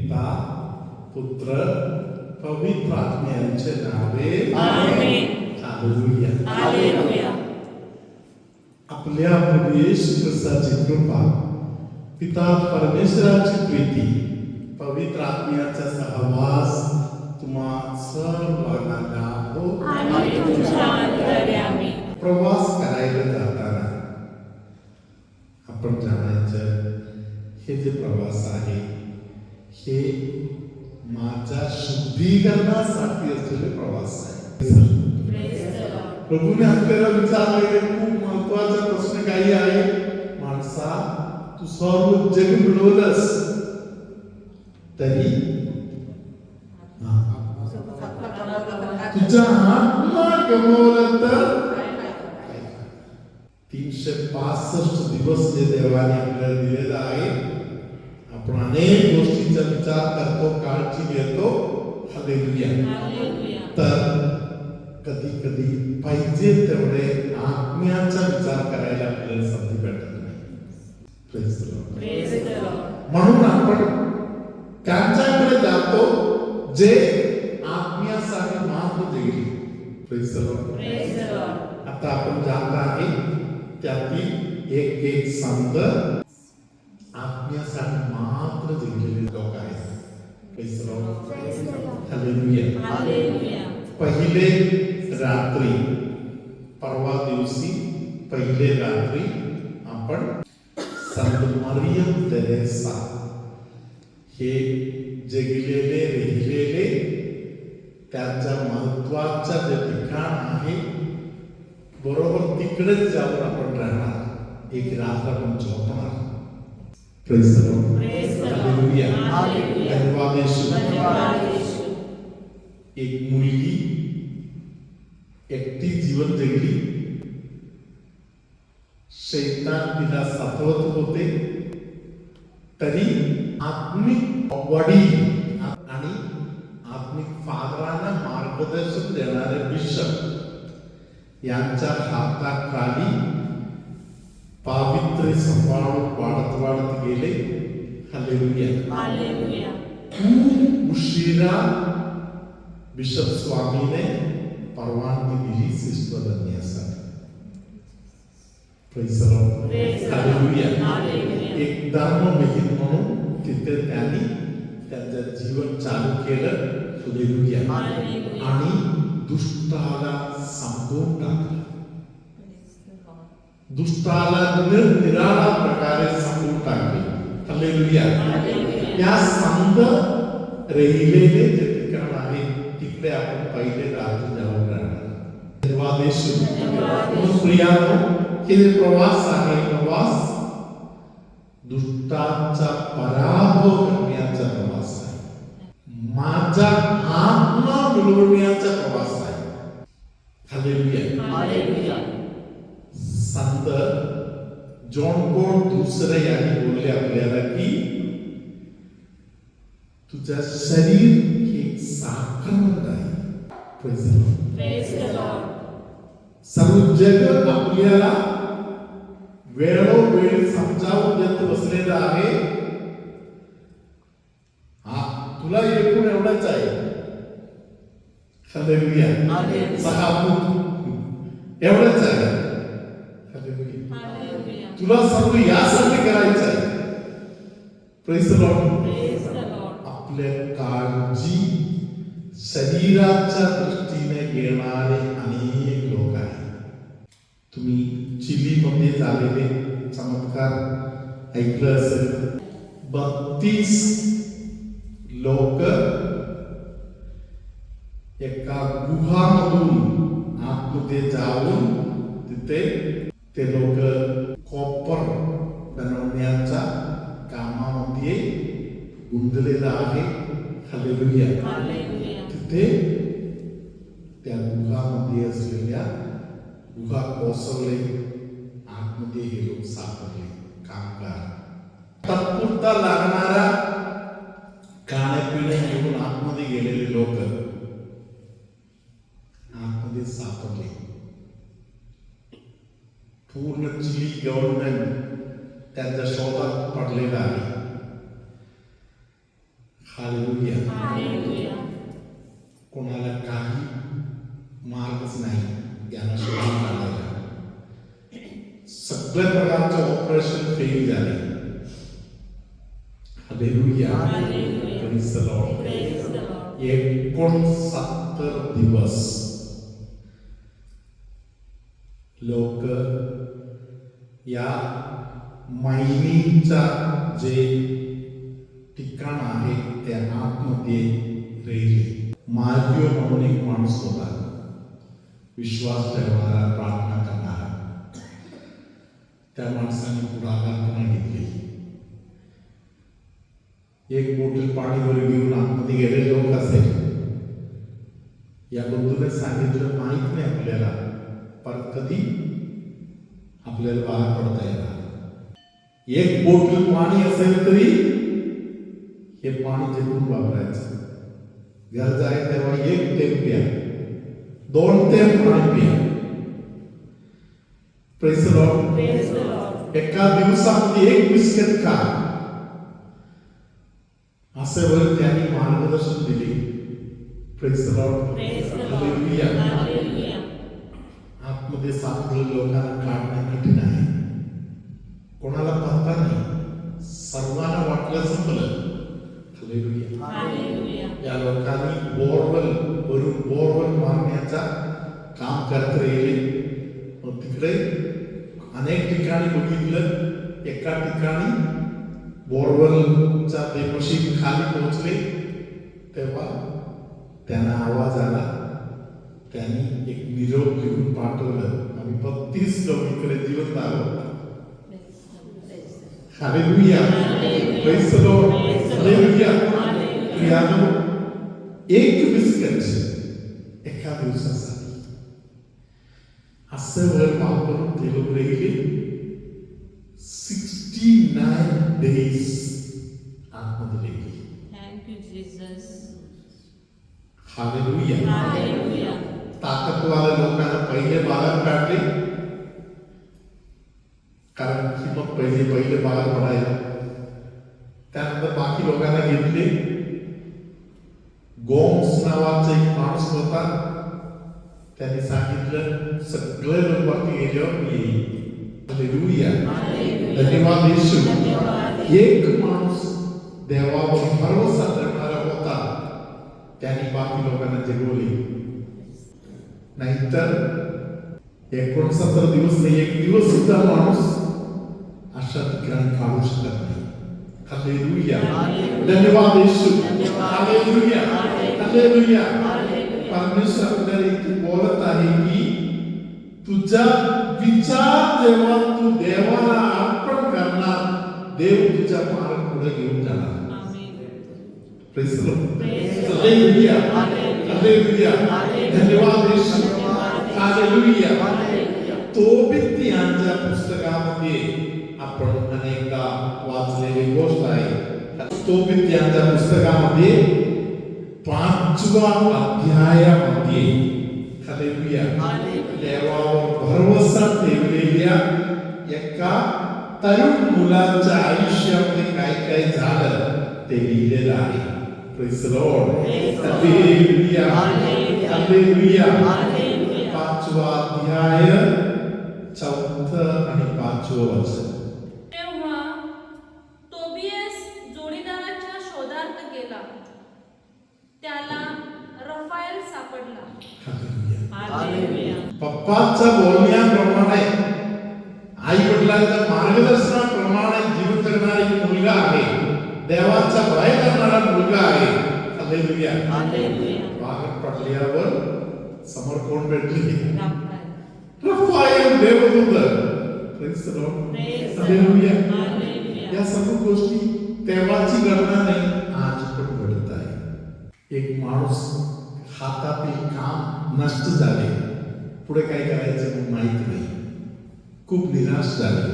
पिता पुत्र पवित्र आत्म्याचे नावे आमेन. हालेलुया. हालेलुया. आपल्या प्रभू येशू ख्रिस्ताची कृपा, पिता परमेश्वराची प्रीती, पवित्र आत्म्याचा सहवास तुम्हा सर्वांना लाभो. आणि तुमच्या अंतरे आम्ही प्रवास करायला जाताना आपण जाण्याचं हे जे प्रवास आहे हे माझ्या शुद्धीकरणासाठी असलेले प्रवास आहे. प्रभूने आपल्याला विचारलेले खूप महत्वाचा प्रश्न काही आहे. माणसा, तू सर्व जग मिळवलंस तरी तुझा आत्मा गमावला तर 365 दिवस जे देवाने आपल्याला दिलेला आहे, आपण अनेक गोष्टींचा विचार करतो, काळजी घेतो. हालेलुया. तर कधी कधी पाहिजे तेवढे आत्म्याचा विचार करायला आपल्याला संधी भेटत नाही. Praise the Lord. म्हणून आपण त्यांच्याकडे जातो जे आत्म्यासाठी मात्र जगली. Praise the Lord. आता आपण जात आहे त्यातील एक संत आत्म्यासाठी मात्र जगलेले लोक आहेत. Praise the Lord. हालेलुया. पहिले रात्री, परवा दिवशी पहिले रात्री आपण संत मरियम तेरेसा हे जगलेले राहिलेले त्यांच्या महत्वाच्या जे ठिकाण आहे बरोबर तिकडेच जाऊन आपण राहणार. एक रात्र आपण झोपणार. Praise the Lord. हालेलुया. धन्यवाद येशू. एक मुलगी एकटी जीवन जगली. शैतान तिला सतावत होते, तरी आत्मिक वडील आणि आत्मिक फादरांना मार्गदर्शन देणारे बिशप यांच्या हाताखाली पावित्र्य सांभाळून वाढत गेले. हालेलुया. खूप उशिरा बिशप स्वामीने परवानगी दिली सिस्टर बनण्यासाठी. Praise the Lord. हालेलुया. एक धर्मविहीन म्हणून तिथे त्यांनी त्यांचं जीवन चालू केलं. हालेलुया. आणि दुष्टाला समजून टाकलं. दुष्टाला निराळा प्रकारे समजून टाकले. हालेलुया. त्या संत राहिलेले जे ठिकाण आहे तिकडे आपण पहिले रात्री जाऊन राहणार. धन्यवाद येशू. प्रियानो, हे जे प्रवास आहे, प्रवास दुष्टांचा पराभव करण्याचा प्रवास आहे. माझा आत्मा मिळवण्याचा प्रवास आहे. हालेलुया. संत जॉन पॉल दुसरे यांनी बोलले आपल्याला की तुझं शरीर हे साखरमंद आहे. Praise the Lord. सर्व जग आपल्याला वेळोवेळी समजावून देत बसलेलं आहे. तुला एकूण एवढंच आहे. हालेलुया. 6 फूट एवढंच आहे. हालेलुया. तुला सर्व यासाठी करायचं आहे. Praise the Lord. आपल्या काळजी शरीराच्या दृष्टीने घेणारे अनेक लोक आहेत. तुम्ही चिलीमध्ये झालेले चमत्कार ऐकलं असेल. 32 लोक एका गुहामधून आतमध्ये जाऊन तिथे ते लोक कॉपर बनवण्याच्या कामामध्ये गुंतलेला आहे. हालेलुया. तिथे त्या गुहामध्ये असलेल्या गुहा कोसळले, आतमध्ये हे लोक सापडले. कामगार तात्पुरता लागणारा खाण्यापिणे घेऊन आतमध्ये गेलेले लोक आतमध्ये सापडले. पूर्ण चिली गव्हर्नमेंट त्यांच्या शोधात पडलेला आहे. हालेलुया. हालेलुया. कोणाला काही मार्गच नाही याला शोधून काढायला. सगळ्या प्रकारचे ऑपरेशन फेल झाले. Hallelujah. Hallelujah. Praise the Lord. Praise the Lord. 69 दिवस लोक या मायनिंगचा जे ठिकाण आहे त्या आतमध्ये राहिले. मार्गिओ म्हणून एक माणूस होता, विश्वास ठेवणारा, प्रार्थना करणारा. त्या माणसाने पुढाकार घेतली. एक बोटल पाणी वर घेऊन आतमध्ये गेले लोक असेल. या बंधूने सांगितलं माहित नाही आपल्याला, पण कधी आपल्याला बाहेर पडता येणार. एक बोटल पाणी असेल तरी हे पाणी जपून वापरायचं. गरज आहे तेव्हा 1 थेंब प्या, 2 थेंब पाणी प्या. Praise the Lord. Praise the Lord. एका दिवसामध्ये 1 बिस्किट खा, असे वर त्यांनी मार्गदर्शन दिले. Praise the Lord. Praise the Lord. Hallelujah. Hallelujah. आतमध्ये सापडलेल्या लोकांना काढणं कठीण आहे. कोणाला पत्ता नाही, सर्वांना वाटलं संपलं. हालेलुया. Hallelujah. या लोकांनी बोरवेल वरून बोरवेल मारण्याचा काम करत राहिले. मग तिकडे अनेक ठिकाणी बघितलं, एका ठिकाणी बोरवेलचा ते मशीन खाली पोहोचले तेव्हा त्यांना आवाज आला. त्यांनी एक निरोप लिहून पाठवलं, आम्ही 32 लोक इकडे जिवंत आहोत. Hallelujah. Praise the Lord. Hallelujah. प्रियानो, 1 बिस्किट एका दिवसासाठी असं वर वापरून ते लोक राहिले 69 days आतमध्ये राहिले. Thank you, Jesus. Hallelujah. Hallelujah. ताकदवाल्या लोकांना पहिले बाहेर काढले, कारण की मग पहिले बाहेर पडायला. त्यानंतर बाकी लोकांना घेतले. गोम्स नावाचा एक माणूस होता, त्यांनी सांगितलं सगळे लोक बाकी गेल्यावर येईल. हालेलुया. धन्यवाद येशू. एक माणूस देवावर भरोसा करणारा होता, त्यांनी बाकी लोकांना जगवले. नाहीतर 69 दिवस नाही, 1 दिवस सुद्धा माणूस अशा ठिकाणी काढू शकत नाही. हालेलुया. धन्यवाद येशू. हालेलुया. हालेलुया. परमेश्वर आपल्याला इथे बोलत आहे की तुझा विचार जेव्हा तू देवाला अर्पण करणार, देव तुझ्या मार्ग पुढे घेऊन जाणार. Praise the Lord. Hallelujah. Hallelujah. धन्यवाद येशू. हालेलुया. तोबीत यांच्या पुस्तकामध्ये आपण अनेकदा वाचलेली गोष्ट आहे. तोबीत यांच्या पुस्तकामध्ये 5व्या अध्यायामध्ये हालेलुया देवावर भरोसा ठेवलेल्या एका तरुण मुलाच्या आयुष्यामध्ये काय काय झालं ते लिहिलेलं आहे. Praise the Lord. Hallelujah. Hallelujah. 5वा अध्याय 4 आणि 5वं वचन. तेव्हा तोबियास जोडीदाराच्या शोधार्थ गेला. त्याला रफाएल सापडला. Hallelujah. पप्पाच्या बोलण्याप्रमाणे, आई वडिलांच्या मार्गदर्शनाप्रमाणे जीवन जगणारा एक मुलगा आहे. देवाचा भय करणारा मुलगा आहे. हालेलुया. Hallelujah. बाहेर पडल्यावर समोर कोण भेटले? Raphael. रफाएल देवदूत. Praise the Lord. Praise the hallelujah. Lord. Hallelujah. या सर्व गोष्टी तेव्हाची घटना नाही, आज पण घडत आहे. एक माणूस हातातील काम नष्ट झाले, पुढे काय करायचं मग माहित नाही, खूप निराश झाले.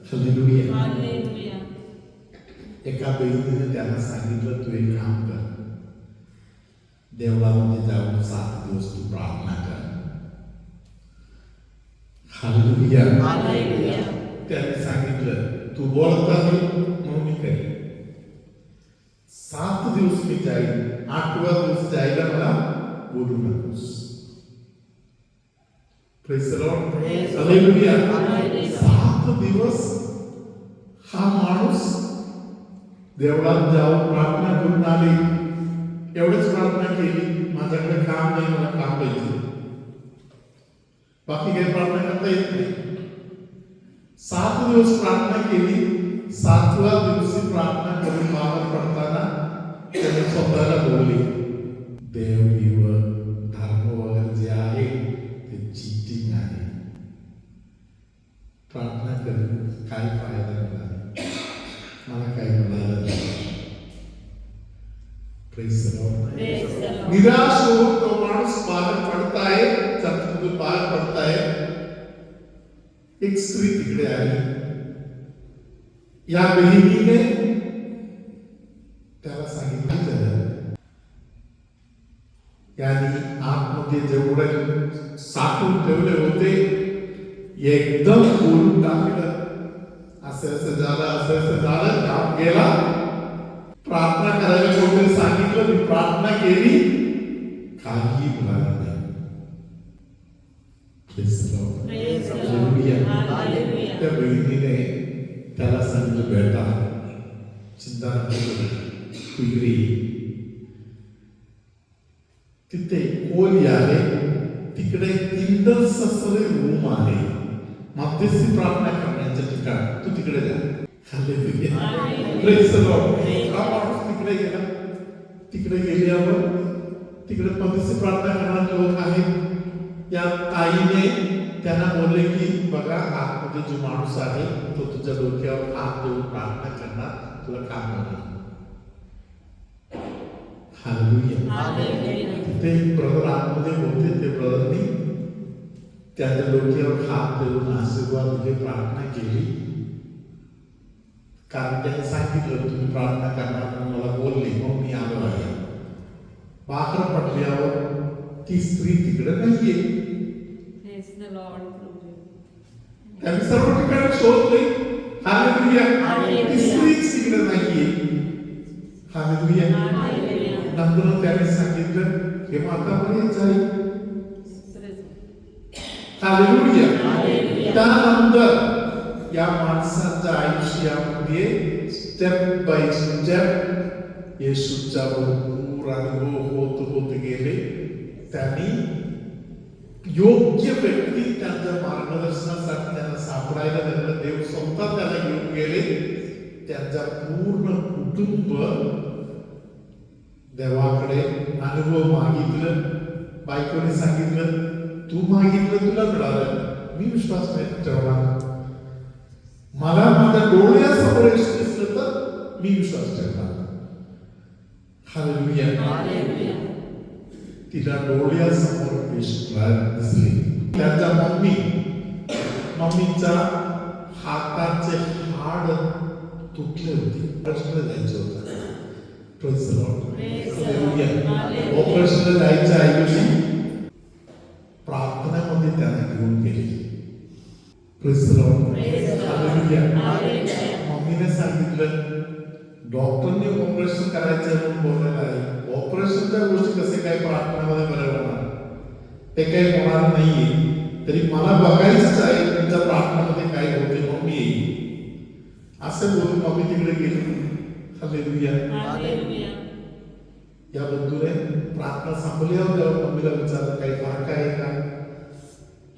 हालेलुया. Hallelujah. एका बहिणीने त्याला सांगितलं, तू एक काम कर, देवळामध्ये जाऊन 7 दिवस तू प्रार्थना कर. हालेलुया. Hallelujah. त्याने सांगितलं, तू बोलत आहे म्हणून मी करेन. 7 दिवस मी जाईल, 8वा दिवस जायला मला बोलू नकोस. Praise the Lord. Praise the Hallelujah. Hallelujah. 7 दिवस हा माणूस देवळात जाऊन प्रार्थना करून आले. एवढंच प्रार्थना केली, माझ्याकडे काम नाही, मला काम पाहिजे. बाकी काही प्रार्थना करता येत नाही. 7 दिवस प्रार्थना केली. 7व्या दिवशी प्रार्थना करून बाहेर पडताना त्याने स्वतःला बोलले, देव धर्म वगैरे जे आहे ते चीटिंग आहे. प्रार्थना करून काय फायदा मिळाला, मला काही मिळालं नाही. Praise the Lord. Praise the Lord. निराश होऊन तो माणूस बाहेर पडताय, चर्चमधून बाहेर पडताय. एक स्त्री तिकडे आली. या बहिणीने त्याला सांगितलं, याने आतमध्ये जेवढे साठवून ठेवले होते एकदम बोलून टाकलं. असं झालं, काम गेला. प्रार्थना करायला कोणतरी सांगितलं, मी प्रार्थना केली, काही मिळालं नाही. Praise the Lord. Praise the Lord. Hallelujah. Hallelujah. त्या बहिणीने त्याला सांगितलं, बेटा चिंता नको करू, तू इकडे ये. तिथे खोली आहे, तिकडे इंटरसेसरी रूम आहे, मध्यस्थी प्रार्थना करण्याचं ठिकाण, तू तिकडे जा. Hallelujah. Praise the Lord. हा माणूस तिकडे गेला. तिकडे गेल्यावर तिकडे मध्यस्थी प्रार्थना करणारे लोक आहेत. या ताईने त्यांना बोलले की बघा, आतमध्ये जो माणूस आहे तो तुझ्या डोक्यावर हात देऊन प्रार्थना करणार, तुला काम होणार. हालेलुया. Hallelujah. तिथे एक ब्रदर आतमध्ये होते. ते ब्रदरनी त्याच्या डोक्यावर हात देऊन आशीर्वाद दिले, प्रार्थना केली. कारण त्यांनी सांगितलं तुम्ही प्रार्थना करणार म्हणून मला बोलले, मग मी आलो आहे. बाहेर पडल्यावर ती स्त्री तिकडे नाहीये. Praise the Lord. त्यांनी सर्व ठिकाणी शोधले. हालेलुया. Hallelujah. ती स्त्रीच तिकडे नाहीये. हालेलुया. Hallelujah. नंतर त्याने सांगितलं हे माता बरी जाईल. हालेलुया. Hallelujah. त्यानंतर या माणसाच्या आयुष्यामध्ये स्टेप बाय स्टेप येशूचा भरपूर अनुभव होत गेले. त्यांनी योग्य व्यक्ती त्यांच्या मार्गदर्शनासाठी त्यांना सापडायला लागलं. देव स्वतः त्याला घेऊन गेले. त्यांचा पूर्ण कुटुंब देवाकडे अनुभव मागितलं. बायकोने सांगितलं तू मागितलं तुला मिळालं, मी विश्वास नाही ठेवला. मला माझ्या डोळ्यासमोर येशू दिसलं तर मी विश्वास ठेवला. हालेलुया. Hallelujah. तिला डोळ्यासमोर येशू दिसले. त्यांच्या मम्मीचा हाताचे हाड तुटले होते, प्रश्न जायचं होतं. Praise the Lord. Praise the Hallelujah. Lord. Hallelujah. ऑपरेशनला जायच्या ऐवजी प्रार्थनेमध्ये त्यांना घेऊन गेली. Praise the Lord. Praise the Lord. Hallelujah. Hallelujah. मम्मीने सांगितलं डॉक्टरने ऑपरेशन करायचं म्हणून बोलायला आहे. ऑपरेशनच्या गोष्टी कसे काय प्रार्थनेमध्ये बरे होणार, ते काही होणार नाहीये. तरी मला बघायचंच आहे तुमच्या प्रार्थनेमध्ये काय होते, मग मी येईल असं बोलून मम्मी तिकडे गेली. हालेलुया. Hallelujah. या बंधूने प्रार्थना संपल्यावर जेव्हा मम्मीला विचारलं काही फरक आहे का,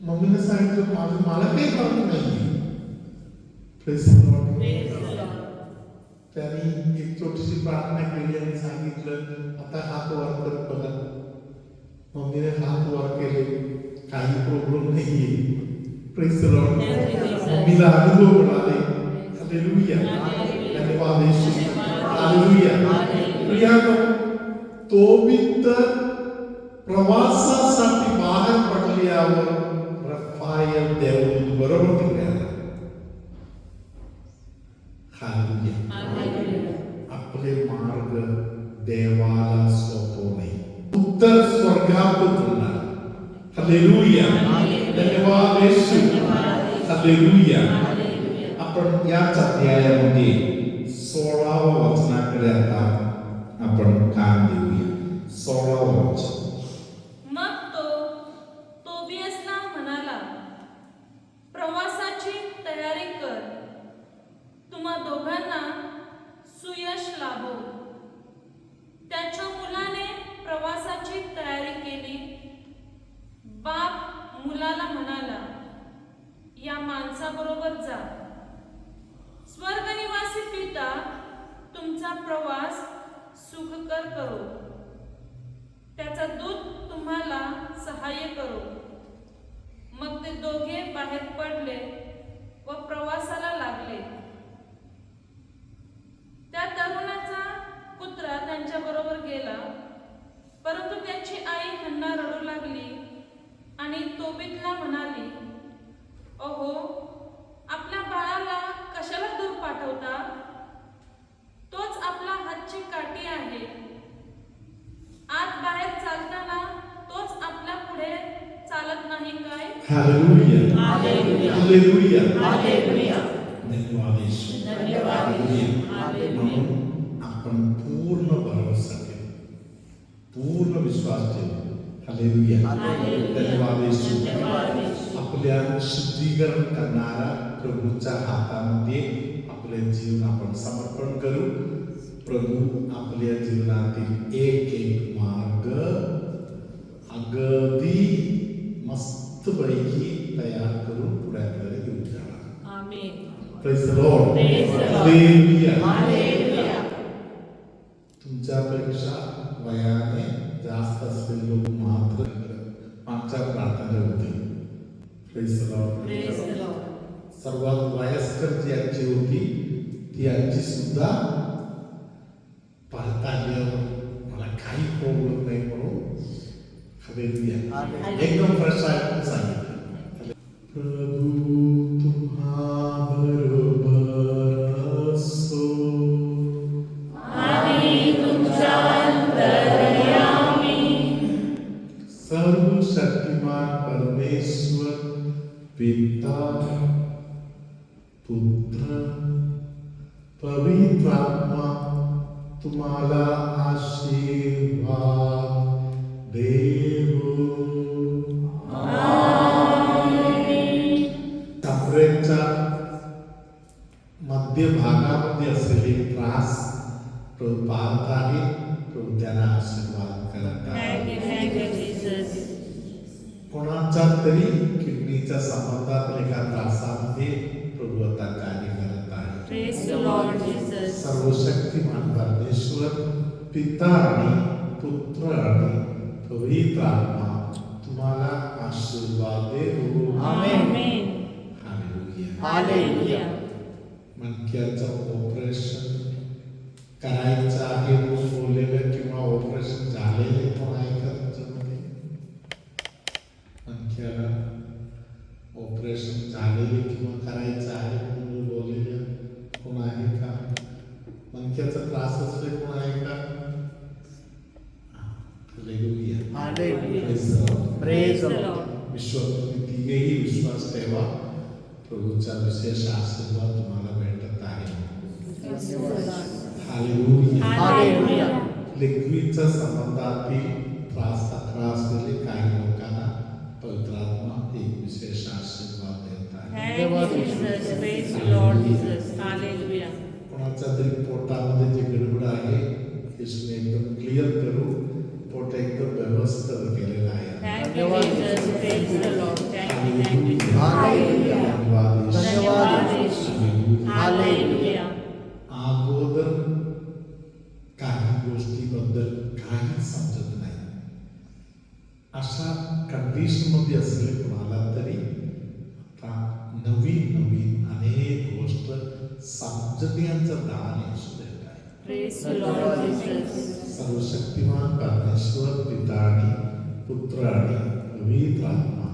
मम्मीने सांगितलं मला काही फरक नाही. Praise the Lord. Praise the Lord. त्यांनी एक छोटीशी प्रार्थना केली आणि सांगितलं आता हात वर कर बघा. मम्मीने हात वर केले, काही प्रॉब्लेम नाहीये. Praise the Lord. Thank you, Jesus. मम्मीला अनुभव मिळाले. हालेलुया. Hallelujah. धन्यवाद येशू. हालेलुया. प्रियानो, तो बी तर प्रवासासाठी बाहेर पडल्यावर रफायल देव बरोबर तिकडे आला. हालेलुया. Hallelujah. आपले मार्ग देवाला सोपवणे, उत्तर स्वर्गात बोलणार. हालेलुया. धन्यवाद येशू. हालेलुया. आपण याच अध्यायामध्ये 16व्या वचनाकडे आता मुलाला म्हणाला, या माणसाबरोबर जा. स्वर्गनिवासी पिता तुमचा प्रवास सुखकर करो. त्याचा दूत तुम्हाला सहाय्य करो. मग ते दोघे बाहेर पडले व प्रवासाला लागले. त्या तरुणाचा कुत्रा त्यांच्या बरोबर गेला, परंतु त्याची आई हन्ना रडू लागली आणि तोबीतला म्हणाली, अहो, आपल्या बाळाला कशाला दूर पाठवता? तोच आपला हातची काठी आहे. आत बाहेर चालताना तोच आपल्या पुढे चालत नाही काय? हालेलुया. हालेलुया. हालेलुया. हालेलुया. धन्यवाद येशू. धन्यवाद येशू. हालेलुया. म्हणून आपण पूर्ण भरोसा ठेवू, पूर्ण विश्वास ठेवू. हालेलुया. हालेलुया. धन्यवाद येशू. धन्यवाद येशू. आपल्या शुद्धीकरण करणारा प्रभूच्या हातामध्ये आपले जीवन आपण समर्पण करू. प्रभू आपल्या जीवनातील एक एक मार्ग अगदी मस्तपैकी तयार करून पुढ्याकडे घेऊन जाणार. आमेन. Praise the Lord. Praise the Lord. Hallelujah. Hallelujah. तुमच्यापेक्षा वयाने जास्त असलेले लोक मात्र मागच्या प्रार्थना होते. Praise the Lord. Praise the Lord. सर्वात वयस्कर जी आजी होती ती आजी सुद्धा पाहता आल्यावर मला काही प्रॉब्लेम नाही म्हणून हालेलुया. एकदम फ्रेश आहे सांगितलं. प्रभू तुम्हा बरोबर असो. आणि तुमच्या अंतर्यामी सर्वशक्तिमान परमेश्वर पिता पुत्र पवित्र आत्मा तुम्हाला आशीर्वाद देवो. कमरेच्या मध्य भागामध्ये असलेले त्रास प्रभू पाहत आहे. प्रभू त्यांना आशीर्वाद करत आहे. Thank you, Jesus. कोणाच्या तरी किडनीच्या संबंधात एका त्रासामध्ये प्रभू आता कार्य करत आहे. Praise the Lord Jesus. सर्वशक्तिमान परमेश्वर पिता आणि पुत्र आणि पवित्र आत्मा तुम्हाला आशीर्वाद देवो. Amen. हालेलुया. हालेलुया. मणक्याचं ऑपरेशन करायचं आहे म्हणून बोललेलं किंवा ऑपरेशन झालेले कोण आहे का तुमच्यामध्ये? मणक्याला ऑपरेशन झालेले किंवा करायचं आहे म्हणून बोललेलं कोण आहे का? मणक्याचा त्रास असले कोण आहे का? Hallelujah. Hallelujah. Praise the Lord. Praise the Lord. विश्वास तुम्ही तिघेही विश्वास ठेवा. प्रभूचा विशेष आशीर्वाद तुम्हाला भेटत आहे. हालेलुया. Hallelujah. लिक्विडच्या संबंधातील तक्रार असलेले काही लोकांना पवित्र आत्मा एक विशेष आशीर्वाद देत आहे. Thank you, Jesus. Praise the Lord Jesus. Hallelujah. कोणाच्या तरी पोटामध्ये जे गडबड आहे येशूने एकदम क्लिअर करू. पोट एकदम व्यवस्थित केलेलं आहे. Thank you, Jesus. Praise the Lord. Thank you. Hallelujah. Hallelujah. धन्यवाद धन्यवाद येशू. येशू. Hallelujah. अगोदर काही गोष्टीबद्दल काही समजत नाही अशा कंडिशनमध्ये असलेले कोणाला तरी आता नवीन नवीन अनेक गोष्ट समजण्याचं दान येशू देत आहे. Praise the Lord Jesus. सर्वशक्तिमान परमेश्वर पिता आणि पुत्र आणि पवित्र आत्मा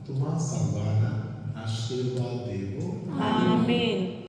तुम्हा सर्वांना आशीर्वाद देवो. Amen.